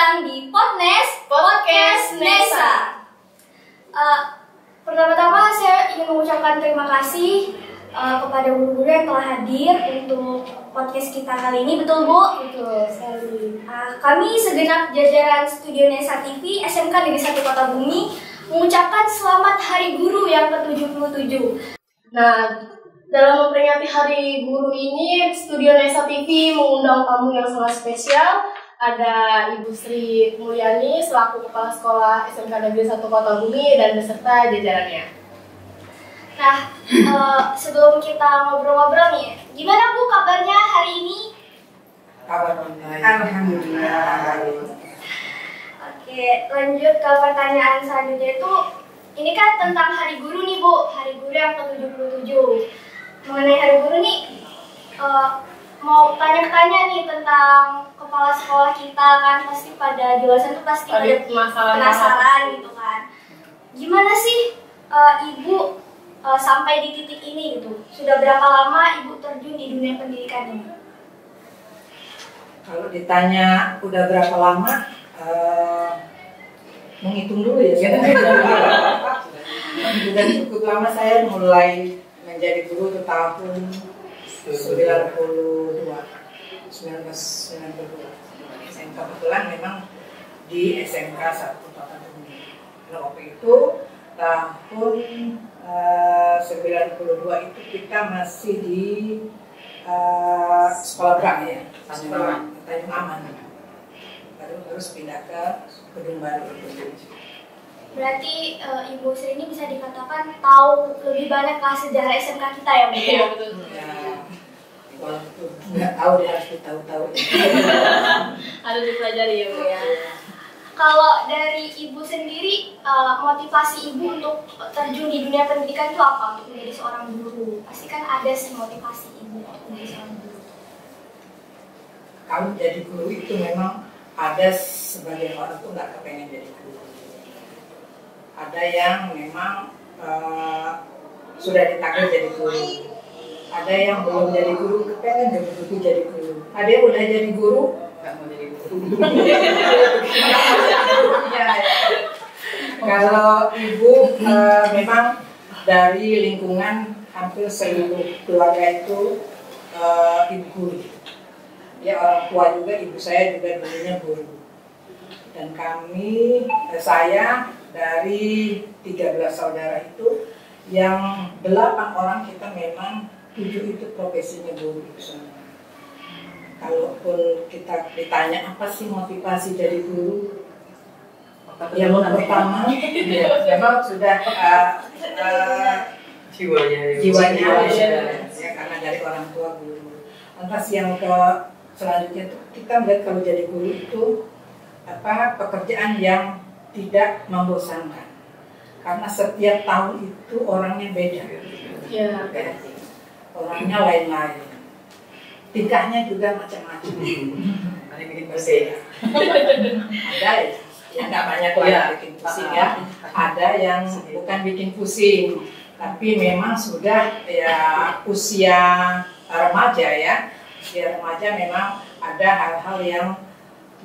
datang di Podcast Nesa. Pertama-tama saya ingin mengucapkan terima kasih kepada guru-guru yang telah hadir untuk podcast kita kali ini. Betul, Bu? Betul sekali. Kami segenap jajaran Studio Nesa TV SMK Negeri 1 Kota Bumi mengucapkan selamat Hari Guru yang ke-77. Nah, dalam memperingati Hari Guru ini, Studio Nesa TV mengundang tamu yang sangat spesial. Ada Ibu Sri Mulyani selaku Kepala Sekolah SMK Negeri 1 Kota Bumi dan beserta jajarannya. Nah, sebelum kita ngobrol-ngobrol nih, gimana Bu kabarnya hari ini? Kabar baik. Alhamdulillah. Oke, lanjut ke pertanyaan selanjutnya itu, ini kan tentang Hari Guru nih Bu, Hari Guru yang ke-77. Mengenai Hari Guru nih, mau tanya-tanya nih tentang kepala sekolah kita kan, pasti pada jurusan tuh pasti ada penasaran gitu kan. Gimana sih Ibu sampai di titik ini gitu? Sudah berapa lama Ibu terjun di dunia pendidikan ini? Kalau ditanya udah berapa lama, menghitung dulu ya. Sudah cukup lama. Saya mulai menjadi guru itu tahun 1992. SMK kebetulan memang di SMK 1 Kota Bumi. Nah, waktu itu tahun 92 itu kita masih di sekolah Brang ya, Tanjung Aman. Baru terus pindah ke gedung baru. Berarti Ibu Sri ini bisa dikatakan tahu lebih banyak lah sejarah SMK kita ya Bu? Iya, betul. Ya, walaupun nggak tahu dia harus ditahu-tahu. Harus dipelajari ya Bu ya. Kalau dari Ibu sendiri, motivasi Ibu untuk terjun di dunia pendidikan itu apa? Untuk menjadi seorang guru? Pasti kan ada sih motivasi Ibu untuk menjadi seorang guru. Kalau jadi guru itu memang ada sebagian orang tuh nggak kepengen jadi guru. Ada yang memang sudah ditakdir jadi guru. Ada yang belum jadi guru, kepengen betul-betul jadi guru. Ada yang udah jadi guru, nggak mau jadi guru. Kalau Ibu memang dari lingkungan hampir seluruh keluarga itu ibu guru. Ya, orang tua juga, ibu saya juga dulunya guru. Dan saya dari 13 saudara itu, yang 8 orang kita memang 7 itu profesinya guru semua. Kalaupun kita ditanya apa sih motivasi jadi guru, yang pertama memang sudah jiwanya ya, karena dari orang tua guru. Lantas yang selanjutnya itu kita melihat kalau jadi guru itu pekerjaan yang tidak membosankan, karena setiap tahun itu orangnya beda. Ya. Orangnya lain-lain, tingkahnya juga macam-macam. Ada bikin berbeda. Ada yang nggak banyak bikin pusing ya. Ada yang bukan bikin pusing, tapi memang sudah ya usia remaja ya. Usia remaja memang ada hal-hal yang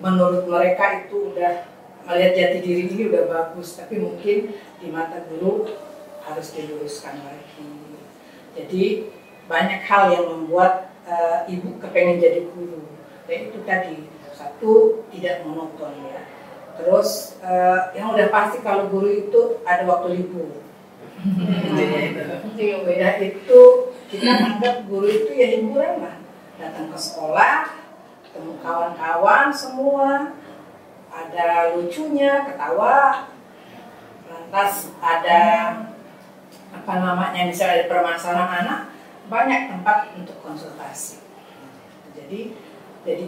menurut mereka itu udah melihat jati diri ini udah bagus, tapi mungkin di mata guru harus diluruskan lagi. Jadi banyak hal yang membuat ibu kepengen jadi guru. Dan itu tadi, satu tidak monoton ya. Terus yang udah pasti kalau guru itu ada waktu libur. Beda itu kita anggap guru itu ya hiburan lah. Datang ke sekolah, ketemu kawan-kawan semua. Ada lucunya, ketawa, lantas ada misalnya ada permasalahan anak, banyak tempat untuk konsultasi. Jadi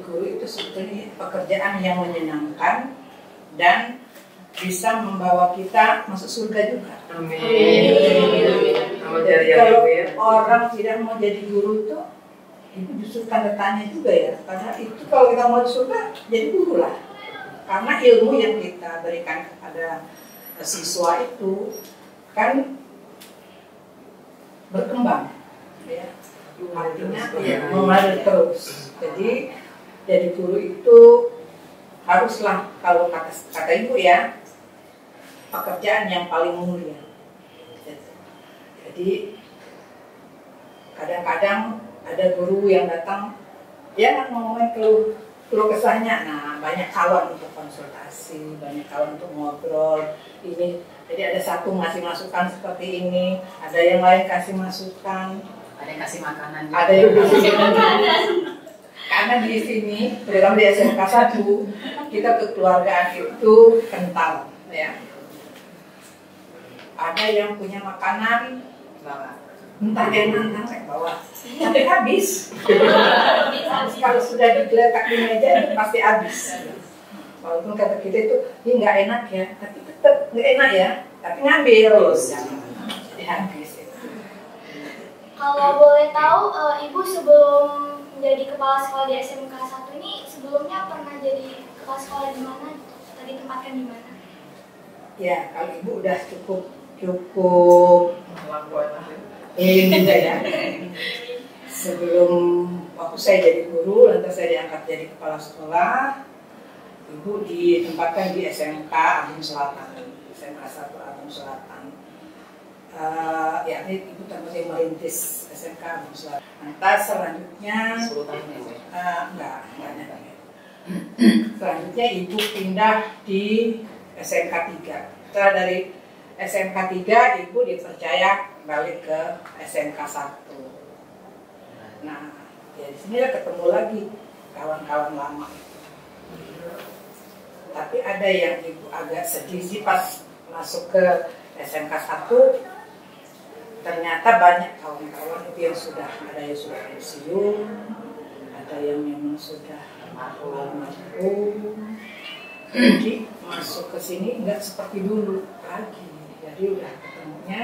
guru itu sebetulnya pekerjaan yang menyenangkan dan bisa membawa kita masuk surga juga. Amin. Jadi kalau orang tidak mau jadi guru itu justru tanda tanya juga ya. Karena itu kalau kita mau surga, jadi guru lah. Karena ilmu yang kita berikan kepada siswa itu kan berkembang, ya. Artinya mengalir terus. Jadi guru itu haruslah, kalau kata ibu ya, pekerjaan yang paling mulia. Jadi kadang-kadang ada guru yang datang, ya ngomongin keluh kesahnya. Nah, banyak kawan untuk konsultasi, banyak kawan untuk ngobrol. Ini, jadi ada satu ngasih masukan seperti ini, ada yang lain kasih masukan, ada yang kasih makanan, ada yang kasih makanan. Karena di sini, dalam di SMK 1, kita kekeluargaan itu kental, ya. Ada yang punya makanan, entah enak kayak bawa, sampai habis. Kalau sudah digeletak di meja itu pasti habis. Walaupun kata kita itu, ini nggak enak ya, tapi tetap nggak enak ya, tapi ngambil terus. Jadi habis. Kalau boleh tahu, Ibu sebelum menjadi kepala sekolah di SMK 1 ini sebelumnya pernah jadi kepala sekolah di mana? Tadi tempatkan di mana? Ya, kalau Ibu udah cukup ini ya. Sebelum waktu saya jadi guru, lantas saya diangkat jadi kepala sekolah, Ibu ditempatkan di SMK Agung Selatan, SMK 1 Agung Selatan. Ya, ini Ibu termasuk merintis SMK Agung Selatan. Lantas selanjutnya, enggak nyata. Selanjutnya Ibu pindah di SMK 3. Setelah dari SMK 3, Ibu dipercaya balik ke SMK 1. Nah, ya di sini ketemu lagi kawan-kawan lama. Tapi ada yang Ibu agak sedih sih pas masuk ke SMK 1. Ternyata banyak kawan-kawan itu yang sudah, ada yang sudah pensiun, ada yang memang sudah almarhum. Jadi masuk ke sini nggak seperti dulu lagi. Jadi udah ketemunya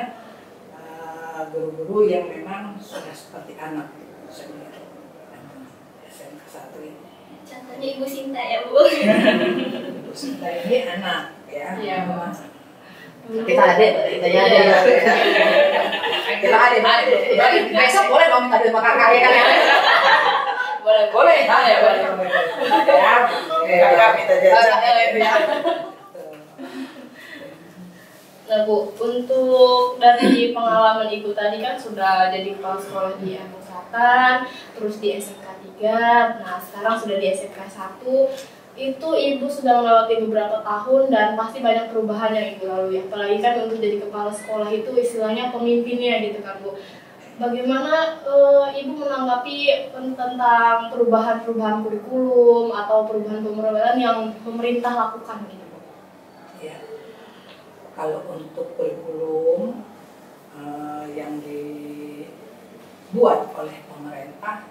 guru-guru yang memang sudah seperti anak sendiri. SMK 1 ini. Contohnya Ibu Sinta ya, Bu. Ibu Sinta ini anak ya. Iya. Kita ada. Besok boleh dong minta sama kakak ya kan? Boleh. Ya, kakak minta jajan. Nah Bu, untuk dari pengalaman Ibu tadi kan sudah jadi kepala sekolah di Agung Selatan, terus di SMK 3, nah sekarang sudah di SMK 1. Itu Ibu sudah melewati beberapa tahun dan pasti banyak perubahan yang Ibu lalui. Apalagi kan untuk jadi kepala sekolah itu istilahnya pemimpinnya gitu kan Bu. Bagaimana Ibu menanggapi tentang perubahan-perubahan kurikulum atau perubahan-perubahan yang pemerintah lakukan gitu Bu? Ya. Kalau untuk kurikulum yang dibuat oleh pemerintah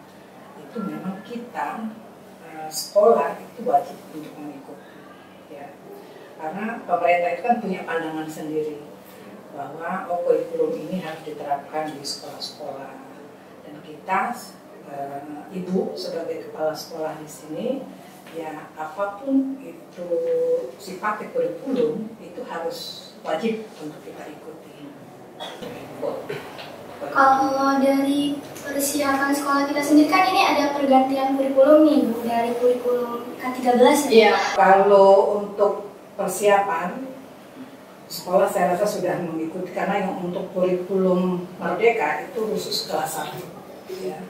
itu memang kita sekolah itu wajib untuk mengikuti, ya. Karena pemerintah itu kan punya pandangan sendiri bahwa kurikulum ini harus diterapkan di sekolah-sekolah, dan kita Ibu sebagai kepala sekolah di sini, ya apapun itu sifat kurikulum itu harus wajib untuk kita ikuti. Kalau dari persiapan sekolah kita sendiri kan ini ada pergantian kurikulum nih Bu, dari kurikulum K13 ya? Iya. Kalau untuk persiapan sekolah saya rasa sudah mengikuti, karena yang untuk kurikulum Merdeka itu khusus kelas 1 ya,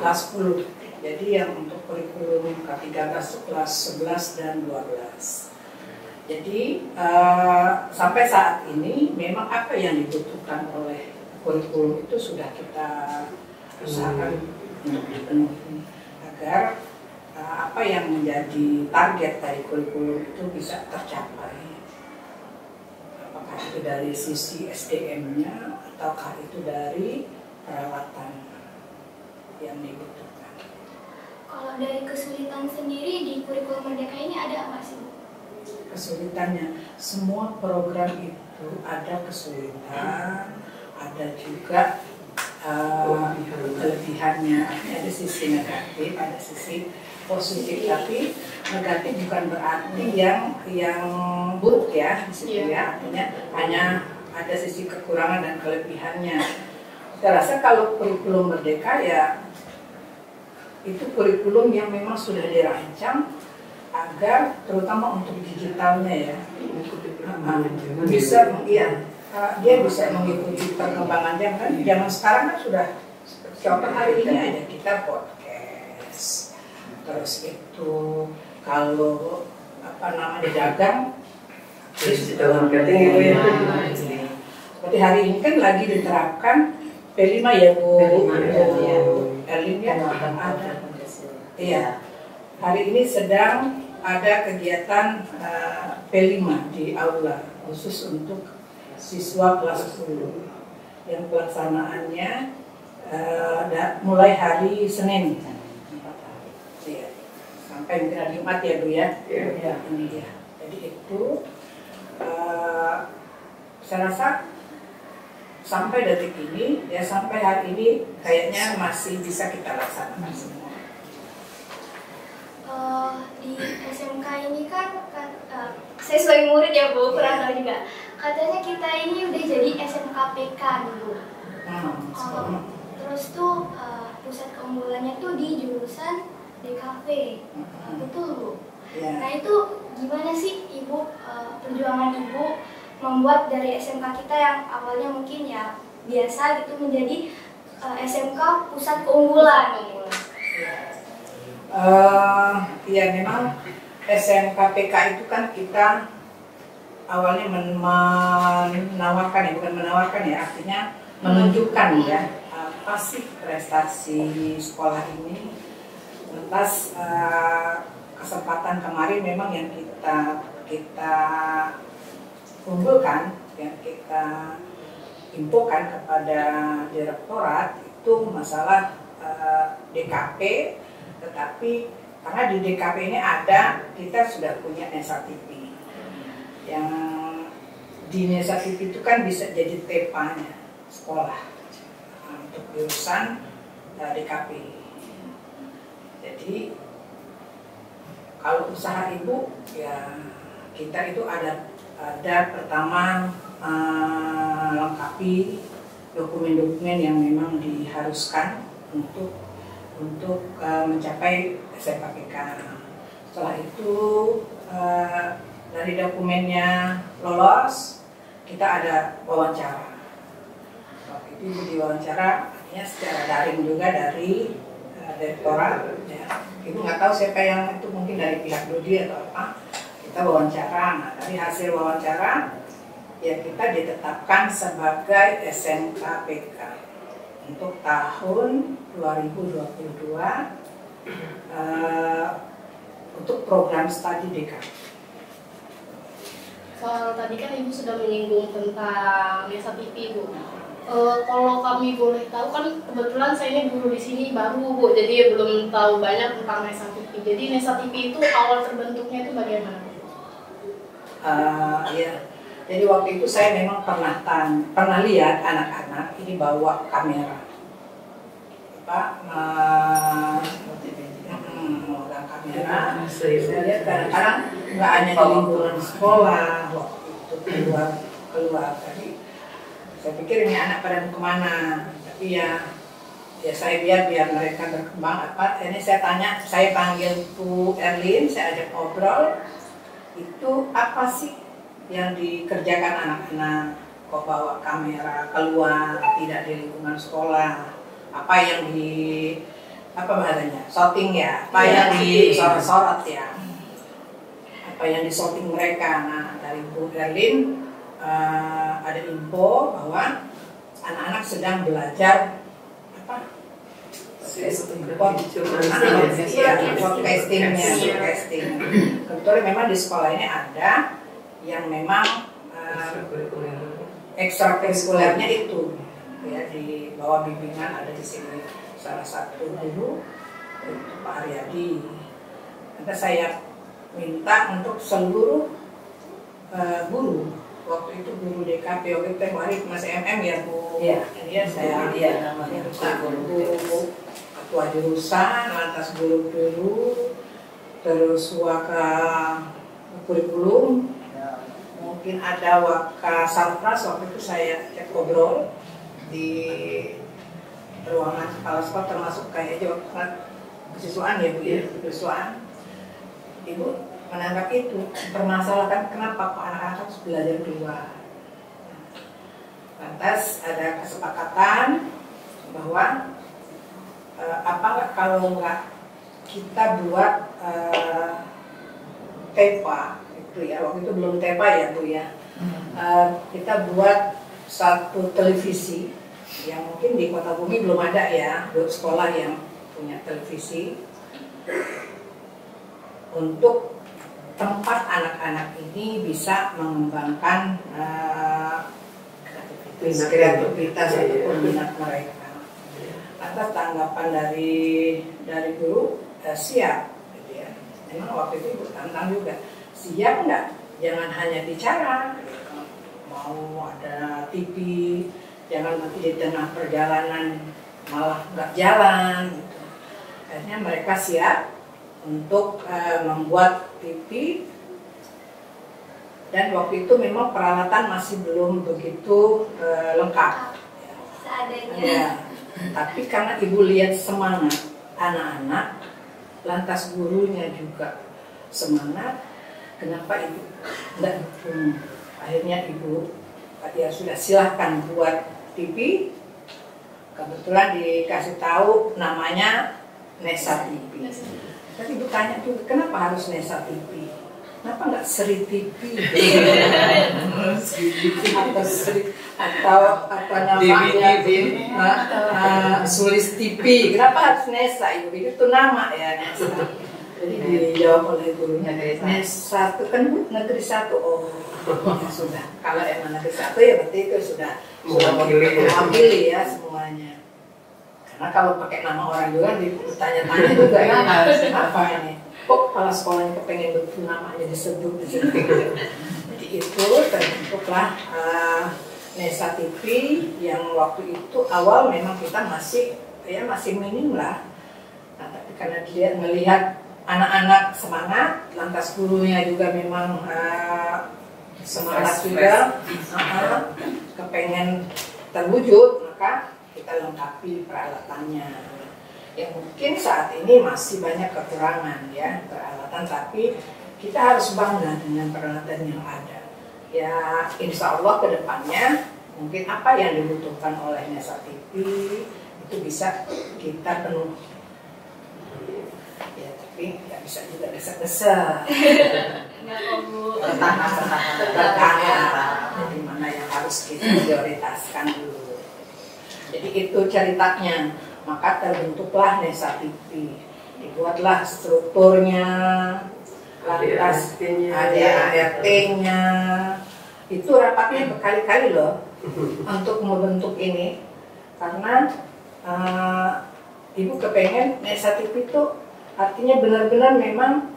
kelas 10. Jadi yang untuk kurikulum K13 kelas 11 dan 12. Jadi sampai saat ini memang apa yang dibutuhkan oleh kurikulum itu sudah kita usahakan untuk dipenuhi agar apa yang menjadi target dari kurikulum itu bisa tercapai. Apakah itu dari sisi SDM-nya ataukah itu dari perawatan yang dibutuhkan. Kalau dari kesulitan sendiri di kurikulum Merdeka ini ada apa sih Bu? Kesulitannya, semua program itu ada kesulitan, ada juga kelebihannya. Ada sisi negatif, ada sisi positif. Tapi negatif bukan berarti yang buruk ya di situ ya. Artinya hanya ada sisi kekurangan dan kelebihannya. Saya rasa kalau kurikulum Merdeka ya itu kurikulum yang memang sudah dirancang agar terutama untuk digitalnya ya bisa dia bisa mengikuti perkembangannya kan. Zaman sekarang kan sudah contoh hari ini aja kita podcast, terus itu kalau dagang seperti hari ini kan lagi diterapkan P5 ya Bu Erlin ya ada. Iya, hari ini sedang ada kegiatan P5 di aula khusus untuk siswa kelas 10 yang pelaksanaannya mulai hari Senin sampai mungkin hari Jumat ya Bu ya. Ini ya. Jadi itu saya rasa sampai detik ini ya, sampai hari ini kayaknya masih bisa kita laksanakan semua. Di SMK ini kan saya sebagai murid ya Bu, kurang tahu juga. Katanya kita ini udah jadi SMK PK nih Bu. Terus tuh pusat keunggulannya tuh di jurusan DKV, betul Bu? Ya. Nah itu gimana sih Ibu, perjuangan Ibu membuat dari SMK kita yang awalnya mungkin ya biasa gitu menjadi SMK pusat keunggulan? Ya memang SMK PK itu kan kita awalnya menawarkan ya, bukan menawarkan ya, artinya menunjukkan ya apa sih prestasi sekolah ini. Lantas kesempatan kemarin memang yang kita kumpulkan, yang kita infokan kepada direktorat itu masalah DKP, tetapi karena di DKP ini kita sudah punya NESA TV. Yang di NESA TV itu kan bisa jadi TEPA-nya sekolah untuk jurusan DKP. Jadi kalau usaha Ibu ya kita itu ada pertama lengkapi dokumen-dokumen yang memang diharuskan untuk mencapai SMK PK. Setelah itu dari dokumennya lolos, kita ada wawancara. Waktu itu diwawancara artinya secara daring juga dari direktorat. Ya. Ibu nggak tahu siapa yang itu, mungkin dari pihak Dodi atau apa. Kita wawancara. Nah, dari hasil wawancara ya kita ditetapkan sebagai SMK PK untuk tahun 2022 untuk program studi DKP. Soal tadi kan Ibu sudah menyinggung tentang NESA TV Bu. Kalau kami boleh tahu kan kebetulan saya ini guru di sini baru Bu, jadi belum tahu banyak tentang NESA TV. Jadi NESA TV itu awal terbentuknya itu bagaimana? Ya, jadi waktu itu saya memang pernah lihat anak-anak ini bawa kamera, memegang kamera. Saya lihat kadang-kadang nggak hanya di lingkungan sekolah, waktu itu keluar tadi. Saya pikir ini anak pada mau kemana, tapi ya saya biar mereka berkembang apa. Ini saya panggil Bu Erlin, saya ajak ngobrol. Itu apa sih yang dikerjakan anak-anak? Kok bawa kamera keluar, tidak di lingkungan sekolah? Apa yang bahasanya? Shooting ya? Apa yang disorot-sorot ya? Apa yang disorting mereka? Nah, dari Bu Erlin ada info bahwa anak-anak sedang belajar casting. Kebetulan memang di sekolah ini ada yang memang ekstrakurikulernya itu ya, di bawah bimbingan ada di sini salah satu guru itu Pak Aryadi. Nanti saya minta untuk seluruh guru, waktu itu guru DKP, waktu itu tempoh hari masih MM ya Bu. Iya, saya namanya guru ketua jurusan, lantas guru-guru, terus waka kurikulum, mungkin ada waka sarpras. Waktu itu saya cek ngobrol di ruangan kepala sekolah, termasuk kayaknya waktu kesiswaan ya Bu ya, kesiswaan. ibu menanggap itu, permasalahan kenapa kok anak-anak harus belajar keluar. Lantas ada kesepakatan bahwa apa kalau nggak kita buat TEPA itu ya, waktu itu belum TEPA ya Bu ya. Kita buat satu televisi yang mungkin di Kota Bumi belum ada ya, sekolah yang punya televisi untuk tempat anak-anak ini bisa mengembangkan kreativitas ataupun minat mereka. Atas tanggapan dari guru, siap, gitu ya. Memang waktu itu ibu tantang juga, siap nggak? Jangan hanya bicara, gitu. Mau ada TV, jangan nanti di tengah perjalanan malah nggak jalan. Gitu. Akhirnya mereka siap untuk membuat TV. Dan waktu itu memang peralatan masih belum begitu lengkap. Seadanya. Ya. Tapi karena ibu lihat semangat anak-anak, lantas gurunya juga semangat, kenapa ibu enggak dukung? Akhirnya ibu ya sudah silahkan buat TV. Kebetulan dikasih tahu namanya Nesa TV. Tapi ibu tanya juga kenapa harus Nesa TV? Kenapa nggak Sri TV? atau apa namanya Sulis TV? Kenapa harus Nesa? Ibu itu nama ya Nesa. Jadi dijawab oleh gurunya, Nesa itu kan negeri satu. Oh ya sudah. Kalau emang negeri satu ya berarti itu sudah mewakili ya semuanya. Karena kalau pakai nama orang juga ditanya-tanya juga ya apa ini? Kok kepala sekolahnya kepengen betul namanya disebut di situ. Jadi itu terbentuklah Nesa TV yang waktu itu awal memang kita masih minim lah. Nah, tapi karena dia melihat anak-anak semangat, lantas gurunya juga memang semangat juga, kepengen terwujud, maka kita lengkapi peralatannya. Yang mungkin saat ini masih banyak kekurangan ya peralatan, tapi kita harus bangga dengan peralatan yang ada. Ya insya Allah ke depannya mungkin apa yang dibutuhkan oleh Nesa TV itu bisa kita penuhi. Ya tapi nggak bisa juga desa-desa. Jadi mana yang harus kita prioritaskan dulu. Jadi itu ceritanya. Maka terbentuklah Nesa TV, dibuatlah strukturnya, lantas ada ART-nya, itu rapatnya berkali-kali loh untuk membentuk ini, karena ibu kepengen Nesa TV itu artinya benar-benar memang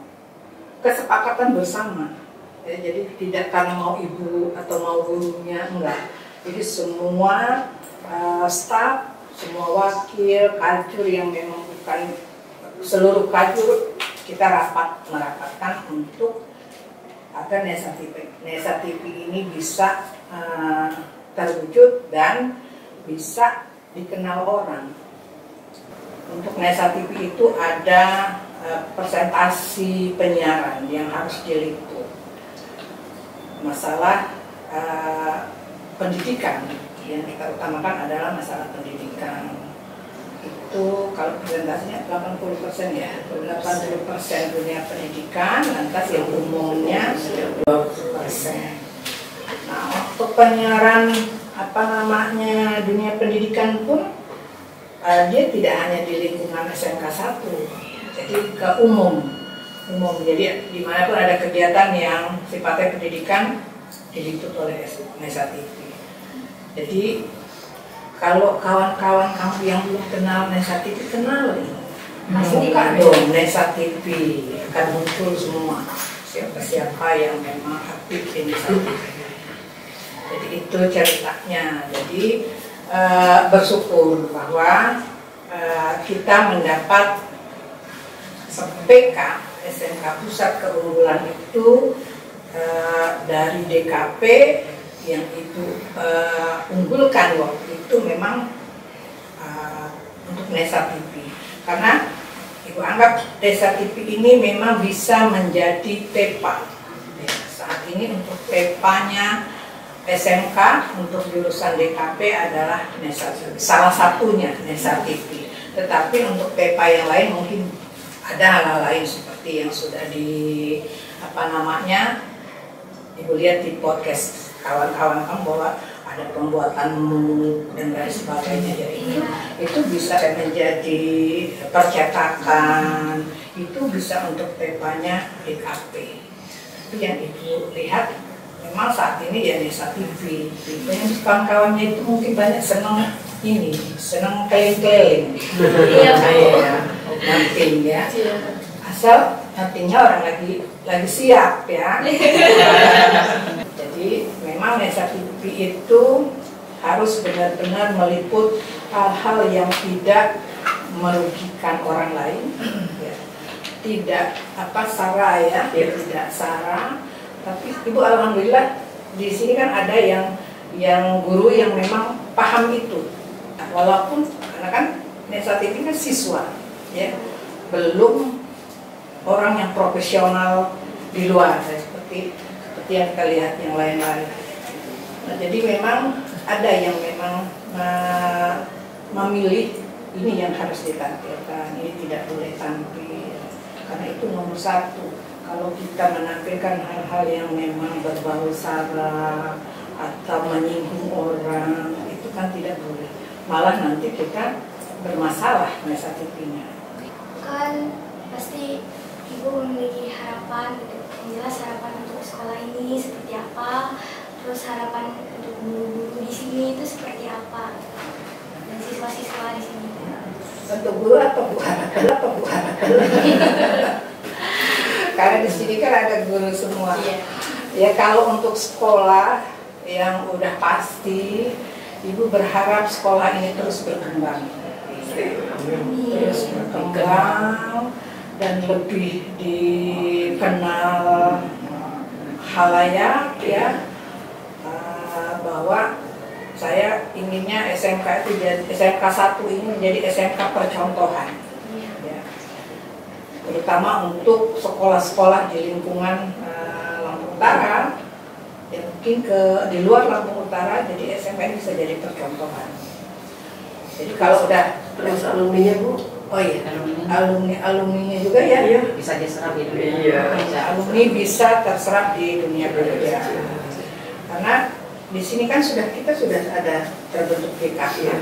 kesepakatan bersama, ya, jadi tidak karena mau ibu atau mau gurunya, enggak, jadi semua staf, semua wakil, kajur yang memang bukan seluruh kajur, kita merapatkan untuk agar Nesa TV ini bisa terwujud dan bisa dikenal orang. Untuk Nesa TV itu ada presentasi penyiaran yang harus diliput. Masalah pendidikan yang kita utamakan adalah masalah pendidikan. Itu kalau presentasinya 80% ya, 80% dunia pendidikan, lantas yang umumnya 20%. Nah, untuk penyiaran dunia pendidikan pun dia tidak hanya di lingkungan SMK 1, jadi ke umum. Jadi dimanapun ada kegiatan yang sifatnya pendidikan diliput oleh Nesa TV. Jadi kalau kawan-kawan kamu yang belum kenal Nesa TV, kenal ini. Buka dong Nesa TV, akan muncul semua siapa-siapa yang memang aktif di Nesa TV. Jadi itu ceritanya. Jadi bersyukur bahwa kita mendapat SPK SMK Pusat Keunggulan itu dari DKP yang itu unggulkan waktu itu memang untuk Nesa TV, karena Ibu anggap Desa TV ini memang bisa menjadi TEPA. Ya, saat ini untuk TEPA-nya SMK untuk jurusan DKP adalah Nesa, salah satunya Desa TV. Tetapi untuk TEPA yang lain mungkin ada hal-hal lain seperti yang sudah Ibu lihat di podcast kawan-kawan kamu bahwa ada pembuatan dan lain sebagainya. Jadi itu bisa menjadi percetakan, itu bisa untuk TEPA-nya DKP. Itu yang Ibu lihat memang saat ini ya Desa TV. Yang kawan-kawannya itu mungkin banyak senang keliling-keliling. Iya, Nanti ya. Asal nantinya orang lagi siap ya. Jadi memang Desa TV itu harus benar-benar meliput hal-hal yang tidak merugikan orang lain, ya. Tidak sara ya, tidak sara. Tapi Ibu alhamdulillah di sini kan ada yang guru yang memang paham itu. Nah, walaupun karena kan Desa TV kan siswa, ya, belum orang yang profesional di luar seperti yang kita lihat yang lain-lain. Nah, jadi memang ada yang memang memilih ini yang harus ditampilkan, ini tidak boleh tampil karena itu nomor satu. Kalau kita menampilkan hal-hal yang memang berbau sara atau menyinggung orang, itu kan tidak boleh. Malah nanti kita bermasalah Desa TV-nya. Kan pasti Ibu memiliki harapan gitu. Yang jelas harapan untuk sekolah ini seperti apa, terus harapan untuk guru-guru di sini itu seperti apa, dan siswa-siswa di sini. Untuk guru apa Bu harapan? Karena di sini kan ada guru semua. Ya kalau untuk sekolah yang udah pasti, Ibu berharap sekolah ini terus berkembang. Terus berkembang dan lebih dikenal halayak ya, bahwa saya inginnya SMK itu SMK 1 ini menjadi SMK percontohan ya. Terutama untuk sekolah-sekolah di lingkungan Lampung Utara ya, mungkin di luar Lampung Utara, jadi SMK ini bisa jadi percontohan. Jadi kalau udah Terus alumninya Bu? oh iya, alumninya juga ya. Iya, bisa diserap di dunia. Iya. Alumni bisa terserap di dunia kerja. Karena di sini kan kita sudah ada terbentuk BKK ya.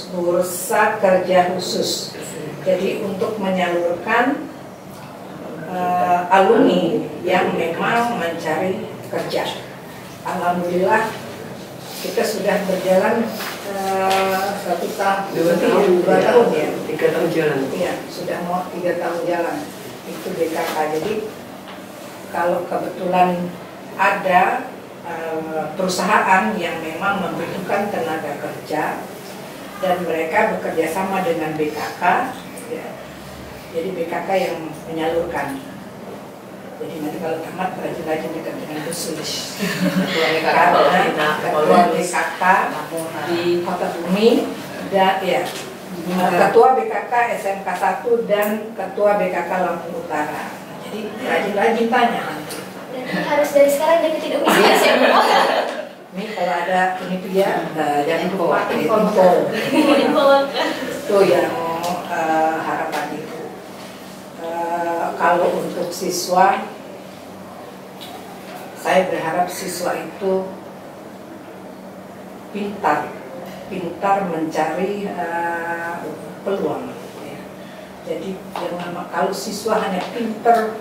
Bursa Kerja Khusus. Jadi untuk menyalurkan alumni yang memang mencari kerja. Alhamdulillah kita sudah berjalan 2 tahun ya. 3 tahun jalan. Iya, sudah mau 3 tahun jalan. Itu BKK. Jadi kalau kebetulan ada perusahaan yang memang membutuhkan tenaga kerja dan mereka bekerja sama dengan BKK, ya, jadi BKK yang menyalurkan. Jadi nanti kalau tamat rajin-rajin dekat dengan khusus. Ketua BKK di Kota Bumi dan ya Ketua BKK SMK 1 dan Ketua BKK Lampung Utara. Jadi rajin-rajin tanya nanti. Dan harus dari sekarang deketin universitas ya Bu. Ini kalau ada Univia, jangan lupa info. Itu yang harapan itu. Kalau untuk siswa, saya berharap siswa itu pintar mencari peluang. Ya. Jadi kalau siswa hanya pintar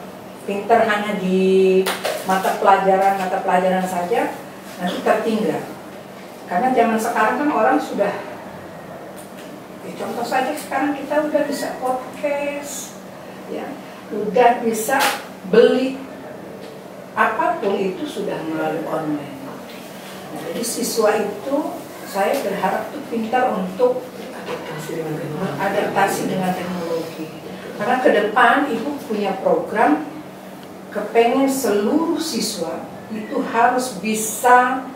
hanya di mata pelajaran saja, nanti tertinggal. Karena zaman sekarang kan orang sudah, contoh saja sekarang kita udah bisa podcast, ya, udah bisa beli apapun itu sudah melalui online. Nah, jadi siswa itu saya berharap tuh pintar untuk adaptasi dengan teknologi. Karena ke depan Ibu punya program kepengen seluruh siswa itu harus bisa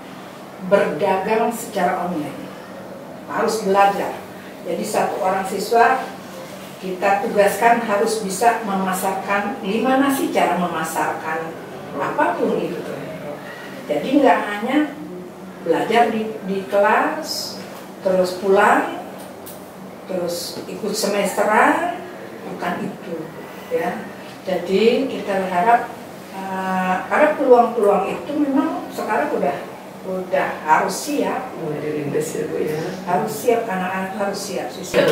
berdagang secara online, harus belajar. Jadi satu orang siswa kita tugaskan harus bisa memasarkan, gimana sih cara memasarkan apapun itu. Jadi nggak hanya belajar di kelas, terus pulang, terus ikut semesteran, bukan itu, ya. Jadi kita berharap karena peluang-peluang itu memang sekarang udah harus siap. Harus siap, anak-anak harus siap. Siswa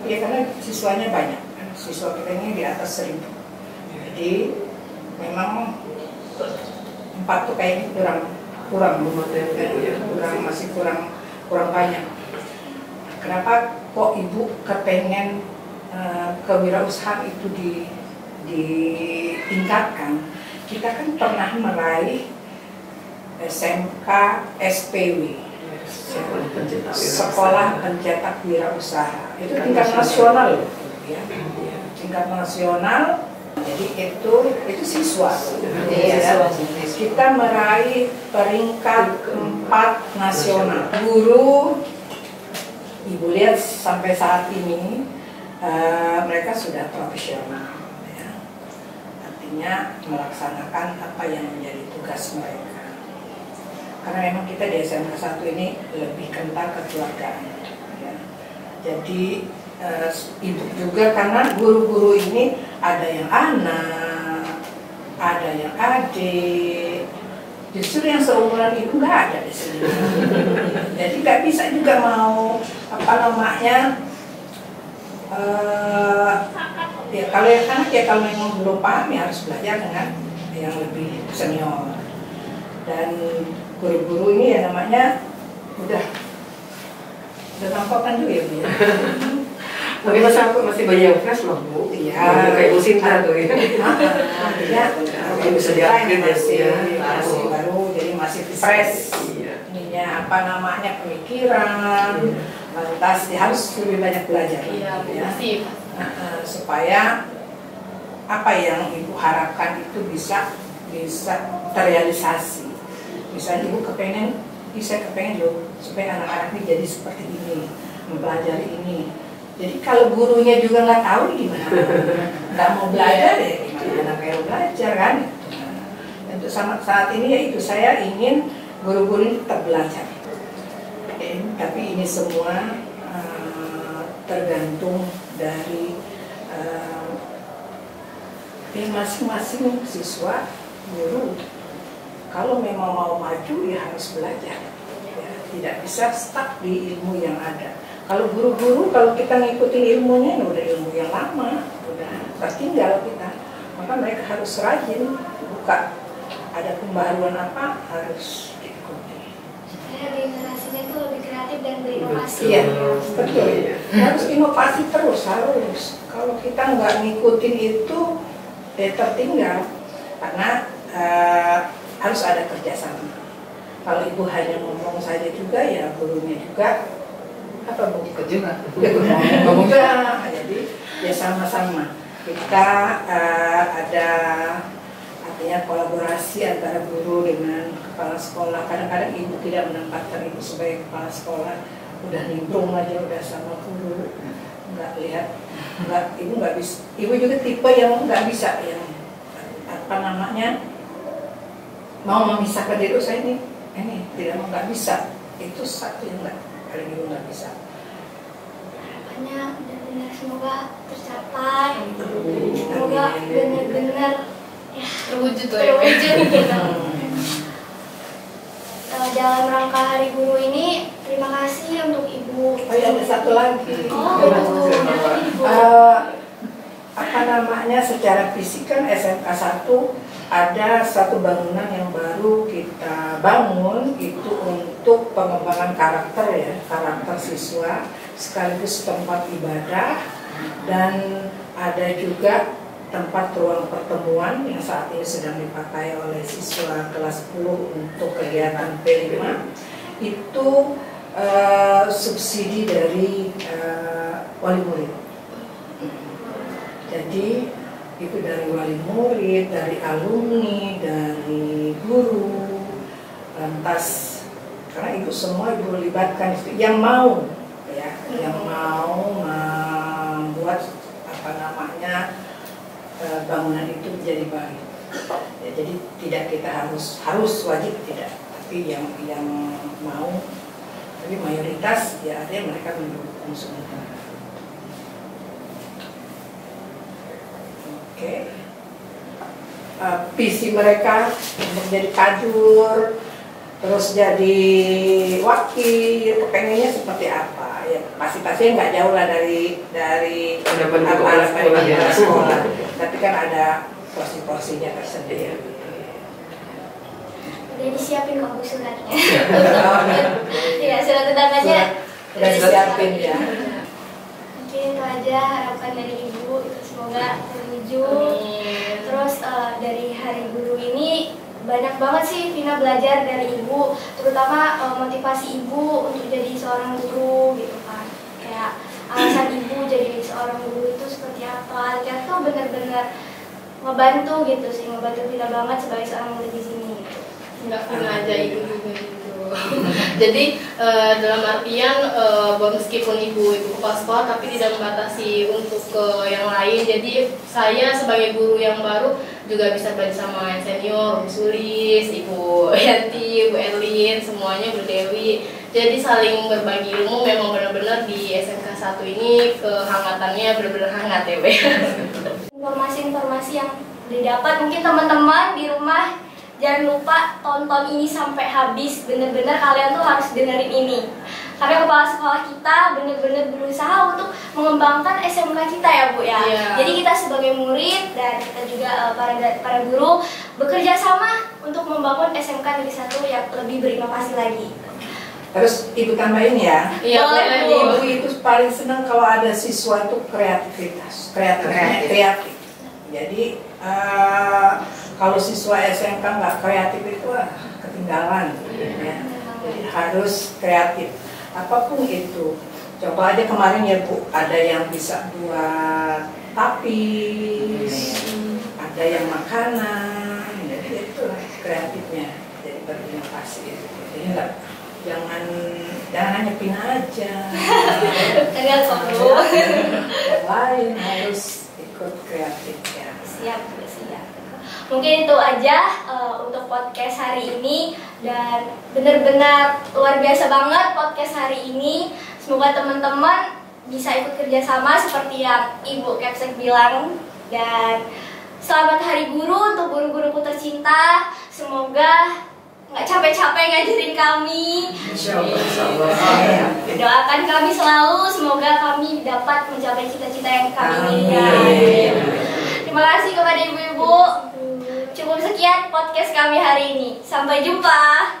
ya, karena siswanya banyak. Siswa kita ini di atas 1000. Jadi memang 4 tuh kayaknya masih kurang banyak. Kenapa kok ibu kepengen kewirausahaan itu ditingkatkan? Kita kan pernah meraih SMK SPW, Sekolah Pencetak Wirausaha. Itu tingkat nasional, ya. Tingkat nasional. Jadi itu siswa. Ya. Kita meraih peringkat 4 nasional. Guru, ibu lihat sampai saat ini mereka sudah profesional, ya. Artinya melaksanakan apa yang menjadi tugas mereka. Karena memang kita di SMK 1 ini lebih kental kekeluargaan, ya. Jadi ibu juga, karena guru-guru ini ada yang anak, ada yang adik, justru yang seumuran ibu nggak ada di sini. Jadi nggak bisa juga mau ya kalau yang anak ya kalau memang belum paham ya harus belajar dengan yang lebih senior. Dan guru-guru ini ya namanya udah nampak juga ya Bu ya. Tapi masih banyak yang fresh loh Bu. Iya. Kayak Bu Sinta tuh ya. Iya. Bisa diaktifin masih baru, jadi masih fresh. Ininya pemikiran. Lantas harus lebih banyak belajar. Iya, ya. pasti. Supaya apa yang ibu harapkan itu bisa terrealisasi. Misalnya ibu kepengen loh supaya anak-anak ini jadi seperti ini, mempelajari ini. Jadi kalau gurunya juga nggak tahu gimana, nggak mau belajar ya gimana anak kayak belajar kan? Untuk saat ini ya itu saya ingin guru-guru ini tetap belajar. Tapi ini semua tergantung dari masing-masing siswa, guru. Kalau memang mau maju ya harus belajar, ya, tidak bisa stuck di ilmu yang ada. Kalau guru-guru, kalau kita ngikutin ilmunya, ya udah ilmu yang lama, udah tertinggal kita. Maka mereka harus rajin buka, ada pembaruan apa harus diikuti. Generasinya itu lebih kreatif dan berinovasi. Iya, betul. Harus inovasi terus, harus. Kalau kita nggak ngikutin itu, ya tertinggal. Karena harus ada kerjasama. Kalau ibu hanya ngomong saja juga, ya gurunya juga apa Bu? Ikut juga. Ngomong juga. Jadi ya sama-sama. Kita ada artinya kolaborasi antara guru dengan kepala sekolah. Kadang-kadang ibu tidak menempatkan ibu sebagai kepala sekolah, udah nimbrung aja udah sama guru, nggak lihat, ibu nggak bisa. Ibu juga tipe yang nggak bisa, yang mau memisahkan diri, saya ini tidak mau, nggak bisa. Itu satu yang paling ibu nggak bisa. Harapannya benar-benar semoga tercapai, semoga benar-benar ya Terwujud lah. Dalam rangka Hari Guru ini, terima kasih untuk Ibu. Oh ya, ada satu lagi. Secara fisik kan SMK 1 ada satu bangunan yang baru kita bangun, itu untuk pengembangan karakter siswa, sekaligus tempat ibadah, dan ada juga tempat ruang pertemuan yang saat ini sedang dipakai oleh siswa kelas 10 untuk kegiatan P5. Itu subsidi dari wali murid. Jadi itu dari wali murid, dari alumni, dari guru, lantas karena itu semua ibu libatkan, yang mau ya, yang mau bangunan itu menjadi baik. Ya, jadi tidak kita harus wajib tidak, tapi yang mau, tapi mayoritas ya artinya mereka mendukung semua. Oke. Visi mereka untuk jadi kadur, terus jadi wakil, pengennya seperti apa? Ya pasti nggak jauh lah dari sekolah. Tapi kan ada porsi-porsinya tersendiri. Udah disiapin kok Bu suratnya. Ya, surat undangannya udah disiapin ya. Mungkin itu aja harapan dari Ibu, semoga terwujud. Terus dari Hari Guru ini banyak banget sih Vina belajar dari Ibu, terutama motivasi Ibu untuk jadi seorang guru gitu kan. Kayak alasan Ibu jadi seorang guru itu seperti apa. Akhirnya tuh benar-benar ngebantu gitu sih, ngebantu Vina banget sebagai seorang murid di sini gitu. Nggak Vina aja Ibu juga gitu. Jadi dalam artian meskipun Ibu itu kepala sekolah tapi tidak membatasi untuk ke yang lain. Jadi saya sebagai guru yang baru juga bisa belajar sama yang senior, Bu Sulis, Ibu Yanti, Bu Erlin, semuanya Bu Dewi. Jadi saling berbagi ilmu memang benar-benar di SMK 1 ini kehangatannya benar-benar hangat ya, Bu. Informasi-informasi yang didapat mungkin teman-teman di rumah jangan lupa tonton ini sampai habis, bener-bener kalian tuh harus dengerin ini. Karena kepala sekolah kita bener-bener berusaha untuk mengembangkan SMK kita ya Bu ya. Yeah. Jadi kita sebagai murid dan kita juga para guru bekerja sama untuk membangun SMK Negeri 1 yang lebih berinovasi lagi. Terus Ibu tambahin ya. Iya, Ibu itu paling senang kalau ada siswa itu kreatif. Jadi kalau siswa SMK nggak kreatif itu ketinggalan, ya. Jadi harus kreatif. Apapun itu. Coba aja kemarin ya Bu, ada yang bisa buat tapis, ada yang makanan, jadi itu kreatifnya. Jadi berinovasi. Jadi jangan hanya Vina aja. Enggak perlu. Yang lain harus ikut kreatif ya. Siap. Mungkin itu aja untuk podcast hari ini, dan benar-benar luar biasa banget podcast hari ini. Semoga teman-teman bisa ikut kerjasama seperti yang Ibu Kepsek bilang, dan selamat Hari Guru untuk guru-guruku tercinta. Semoga nggak capek-capek ngajarin kami. Doakan kami selalu, semoga kami dapat mencapai cita-cita yang kami inginkan. Terima kasih kepada ibu-ibu. Cukup sekian podcast kami hari ini. Sampai jumpa.